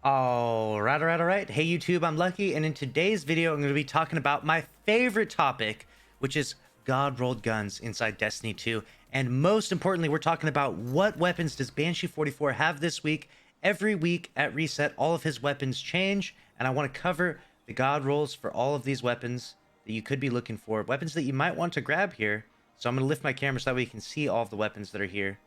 All right. Hey YouTube, I'm Lucky, and in today's video, I'm going to be talking about my favorite topic, which is God rolled guns inside Destiny 2. And most importantly, we're talking about what weapons does Banshee 44 have this week. Every week at reset, all of his weapons change, and I want to cover the God rolls for all of these weapons that you could be looking for, weapons that you might want to grab here. So I'm going to lift my camera so that way you can see all of the weapons that are here,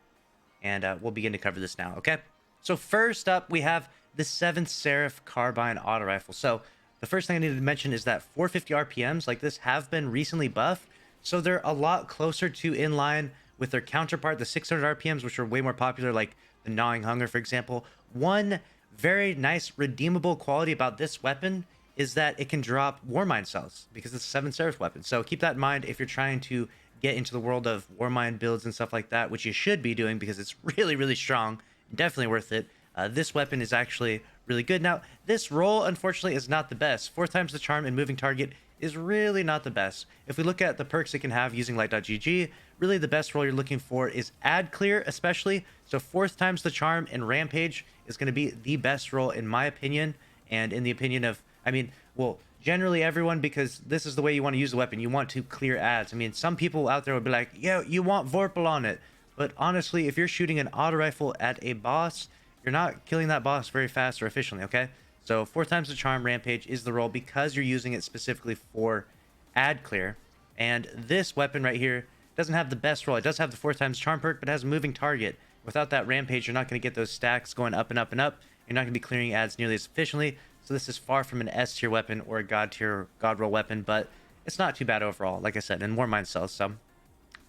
and we'll begin to cover this now, okay? So first up, we have the 7th Seraph Carbine auto rifle. So the first thing I needed to mention is that 450 RPMs like this have been recently buffed, so they're a lot closer to in line with their counterpart, the 600 RPMs, which are way more popular, like the Gnawing Hunger, for example. One very nice redeemable quality about this weapon is that it can drop Warmind cells because it's a 7th Seraph weapon. So keep that in mind if you're trying to get into the world of Warmind builds and stuff like that, which you should be doing because it's really, really strong. Definitely worth it. This weapon is actually really good. Now, this roll, unfortunately, is not the best. 4 times the charm and moving target is really not the best. If we look at the perks it can have using light.gg, really the best roll you're looking for is add clear, especially. So 4th times the charm and rampage is going to be the best roll in my opinion, and in the opinion of, well, generally everyone, because this is the way you want to use the weapon. You want to clear ads. Some people out there would be like, yeah, you want Vorpal on it. But honestly, if you're shooting an auto rifle at a boss, you're not killing that boss very fast or efficiently, okay? So 4 times the charm rampage is the roll because you're using it specifically for ad clear. And this weapon right here doesn't have the best roll. It does have the 4 times charm perk, but it has a moving target. Without that rampage, you're not going to get those stacks going up and up and up. You're not going to be clearing ads nearly as efficiently. So this is far from an S tier weapon or a God tier God roll weapon, but it's not too bad overall, like I said, and more mind cells. So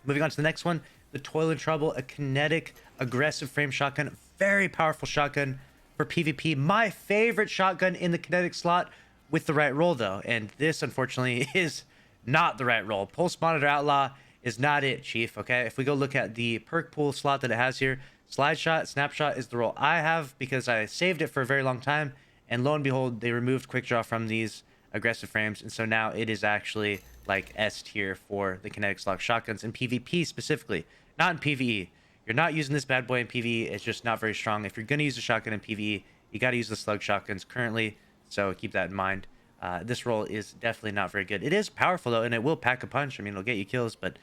moving on to the next one, the Toil in Trouble, a kinetic, aggressive frame shotgun, very powerful shotgun for PvP. My favorite shotgun in the kinetic slot with the right roll, though. And this, unfortunately, is not the right roll. Pulse Monitor Outlaw is not it, Chief, okay? If we go look at the perk pool slot that it has here, Slide Shot, Snapshot is the roll I have because I saved it for a very long time. And lo and behold, they removed Quick Draw from these aggressive frames. And so now it is actually like S tier for the kinetic slot shotguns in PvP specifically. Not in PvE. You're not using this bad boy in PvE. It's just not very strong. If you're going to use a shotgun in PvE, you got to use the slug shotguns currently. So keep that in mind. This roll is definitely not very good. It is powerful, though, and it will pack a punch. It'll get you kills. But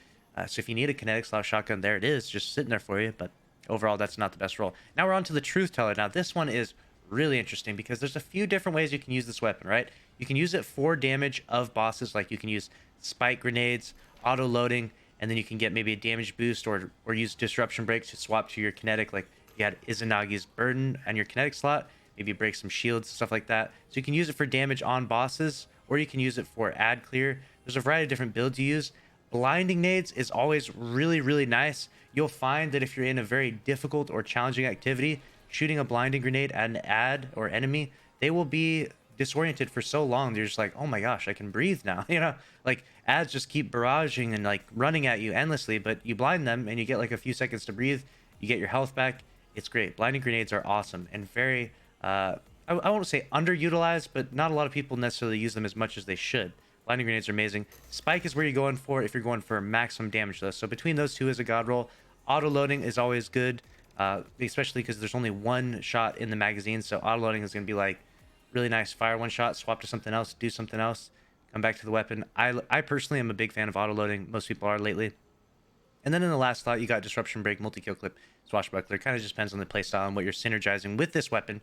so if you need a kinetic slot shotgun, there it is, just sitting there for you. But overall, that's not the best roll. Now we're on to the Truthteller. Now this one is really interesting because there's a few different ways you can use this weapon, right? You can use it for damage of bosses. Like you can use spike grenades, auto loading, and then you can get maybe a damage boost or use disruption break to swap to your kinetic. Like you had Izanagi's burden on your kinetic slot, maybe break some shields, stuff like that. So you can use it for damage on bosses, or you can use it for ad clear. There's a variety of different builds you use. Blinding nades is always really, really nice. You'll find that if you're in a very difficult or challenging activity, shooting a blinding grenade at an ad or enemy, they will be disoriented for so long. They're just like, oh my gosh, I can breathe now. Like ads just keep barraging and like running at you endlessly, but you blind them and you get like a few seconds to breathe. You get your health back. It's great. Blinding grenades are awesome and very I won't say underutilized, but not a lot of people necessarily use them as much as they should. Blinding grenades are amazing. Spike is where you're going for if you're going for maximum damage, though. So between those two is a god roll. Auto loading is always good, especially because there's only one shot in the magazine. So auto loading is going to be like really nice. Fire one shot, swap to something else, do something else, come back to the weapon. I personally am a big fan of auto loading. Most people are lately. And then in the last slot, you got disruption break, multi-kill clip, swashbuckler. Kind of just depends on the playstyle and what you're synergizing with this weapon.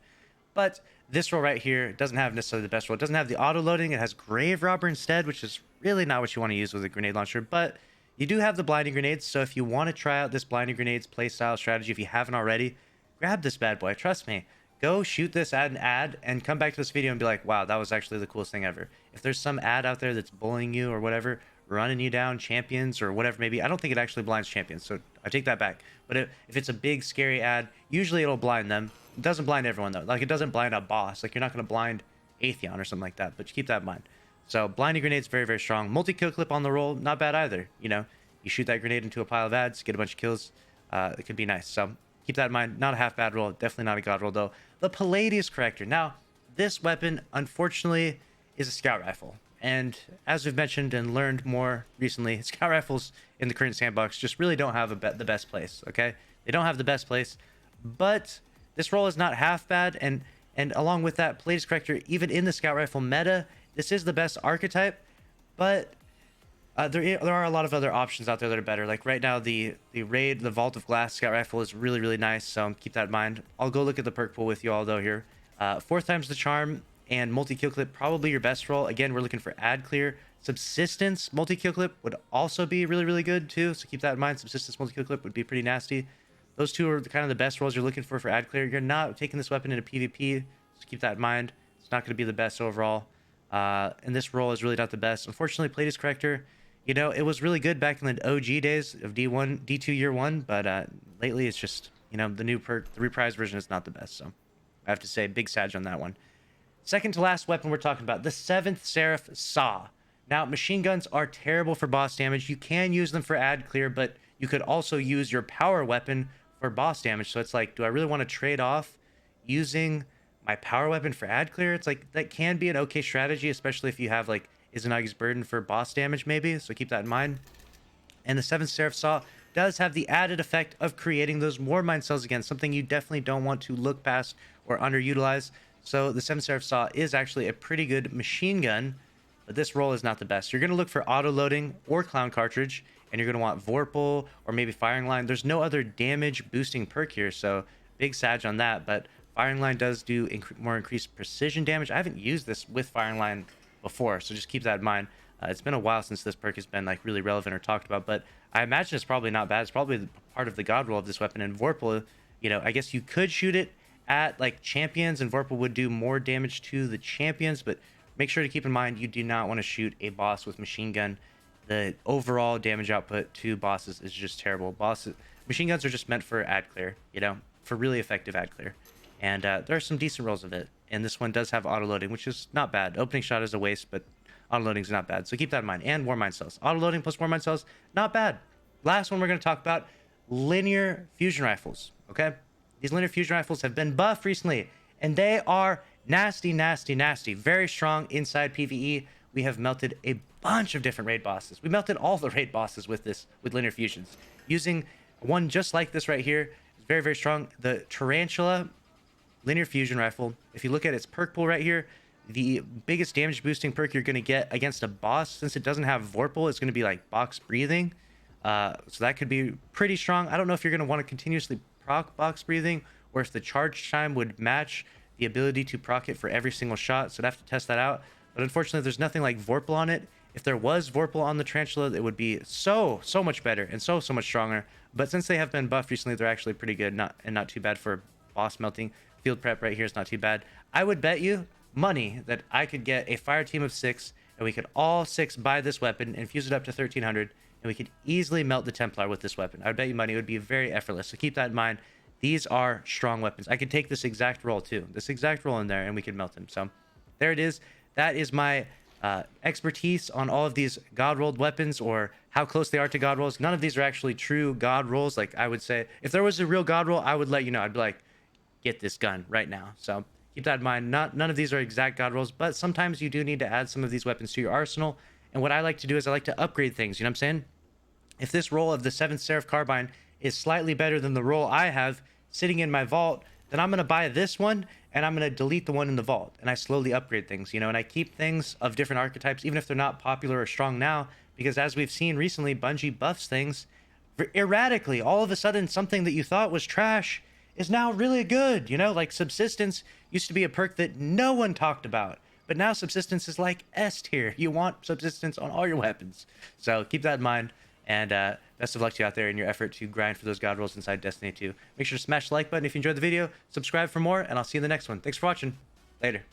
But this roll right here doesn't have necessarily the best roll. It doesn't have the auto loading. It has grave robber instead, which is really not what you want to use with a grenade launcher. But you do have the blinding grenades. So if you want to try out this blinding grenades playstyle strategy, if you haven't already, grab this bad boy. Trust me. Go shoot this at an ad and come back to this video and be like, wow, that was actually the coolest thing ever. If there's some ad out there that's bullying you or whatever, running you down, champions or whatever, maybe, I don't think it actually blinds champions, so I take that back. But if it's a big, scary ad, usually it'll blind them. It doesn't blind everyone, though. Like, it doesn't blind a boss. Like, you're not going to blind Atheon or something like that, but keep that in mind. So, blinding grenades, very, very strong. Multi-kill clip on the roll, not bad either. You shoot that grenade into a pile of ads, get a bunch of kills. It could be nice. So, keep that in mind. Not a half bad roll. Definitely not a god roll, though. The Pleiades Corrector. Now, this weapon, unfortunately, is a scout rifle. And as we've mentioned and learned more recently, scout rifles in the current sandbox just really don't have the best place, okay? They don't have the best place. But this roll is not half bad. And And along with that, Pleiades Corrector, even in the scout rifle meta, this is the best archetype, but there are a lot of other options out there that are better. Like right now, the Vault of Glass scout rifle is really, really nice, so keep that in mind. I'll go look at the perk pool with you all though here. Fourth time's the charm, and multi-kill clip probably your best roll. Again, we're looking for ad clear. Subsistence multi-kill clip would also be really, really good too, so keep that in mind. Subsistence multi-kill clip would be pretty nasty. Those two are kind of the best rolls you're looking for ad clear. You're not taking this weapon into PvP, so keep that in mind. It's not going to be the best overall. And this roll is really not the best. Unfortunately, Pleiades Corrector, you know, it was really good back in the OG days of D2 year one, but lately it's just, you know, the new perk, the reprise version is not the best. So I have to say, big sag on that one. Second to last weapon we're talking about, the 7th Seraph SAW. Now, machine guns are terrible for boss damage. You can use them for ad clear, but you could also use your power weapon for boss damage. So it's like, do I really want to trade off using my power weapon for ad clear? It's like, that can be an okay strategy, especially if you have like Izanagi's Burden for boss damage maybe, so keep that in mind. And the 7th Seraph SAW does have the added effect of creating those more mind cells again, something you definitely don't want to look past or underutilize. So the 7th Seraph SAW is actually a pretty good machine gun, but this roll is not the best. You're going to look for auto loading or clown cartridge, and you're going to want Vorpal or maybe firing line. There's no other damage boosting perk here, so big sag on that, but firing line does do more increased precision damage. I haven't used this with firing line before, so just keep that in mind. It's been a while since this perk has been like really relevant or talked about, but I imagine it's probably not bad. It's probably part of the god roll of this weapon. And Vorpal, you know, I guess you could shoot it at like champions, and Vorpal would do more damage to the champions, but make sure to keep in mind you do not want to shoot a boss with machine gun. The overall damage output to bosses is just terrible. Machine guns are just meant for ad clear, you know, for really effective ad clear. And there are some decent rolls of it. And this one does have auto loading, which is not bad. Opening shot is a waste, but auto loading is not bad. So keep that in mind. And war mind cells. Auto loading plus war mind cells, not bad. Last one we're going to talk about, linear fusion rifles. Okay, these linear fusion rifles have been buffed recently, and they are nasty, nasty, nasty. Very strong inside PvE. We have melted a bunch of different raid bosses. We melted all the raid bosses with linear fusions, using one just like this right here. It's very, very strong. The Tarantula linear fusion rifle, if you look at its perk pool right here, the biggest damage boosting perk you're going to get against a boss, since it doesn't have Vorpal, is going to be like box breathing. So that could be pretty strong. I don't know if you're going to want to continuously proc box breathing, or if the charge time would match the ability to proc it for every single shot. So I'd have to test that out. But unfortunately, there's nothing like Vorpal on it. If there was Vorpal on the Tarantula, it would be so much better and so much stronger. But since they have been buffed recently, they're actually pretty good, not too bad for boss melting. Field prep right here is not too bad. I would bet you money that I could get a fire team of 6, and we could all 6 buy this weapon and fuse it up to 1300, and we could easily melt the Templar with this weapon. I would bet you money it would be very effortless. So keep that in mind. These are strong weapons. I could take this exact roll too, this exact roll in there, and we could melt them. So there it is. That is my expertise on all of these god rolled weapons, or how close they are to god rolls. None of these are actually true god rolls. Like, I would say, if there was a real god roll, I would let you know. I'd be like, get this gun right now. So keep that in mind. None of these are exact god rolls, but sometimes you do need to add some of these weapons to your arsenal. And what I like to do is I like to upgrade things. You know what I'm saying? If this roll of the 7th Seraph Carbine is slightly better than the roll I have sitting in my vault, then I'm going to buy this one, and I'm going to delete the one in the vault, and I slowly upgrade things, you know, and I keep things of different archetypes, even if they're not popular or strong now, because as we've seen recently, Bungie buffs things erratically. All of a sudden, something that you thought was trash is now really good, you know, like Subsistence used to be a perk that no one talked about, but now Subsistence is like S tier. You want Subsistence on all your weapons. So keep that in mind, and best of luck to you out there in your effort to grind for those god rolls inside Destiny 2. Make sure to smash the like button if you enjoyed the video, subscribe for more, and I'll see you in the next one. Thanks for watching. Later.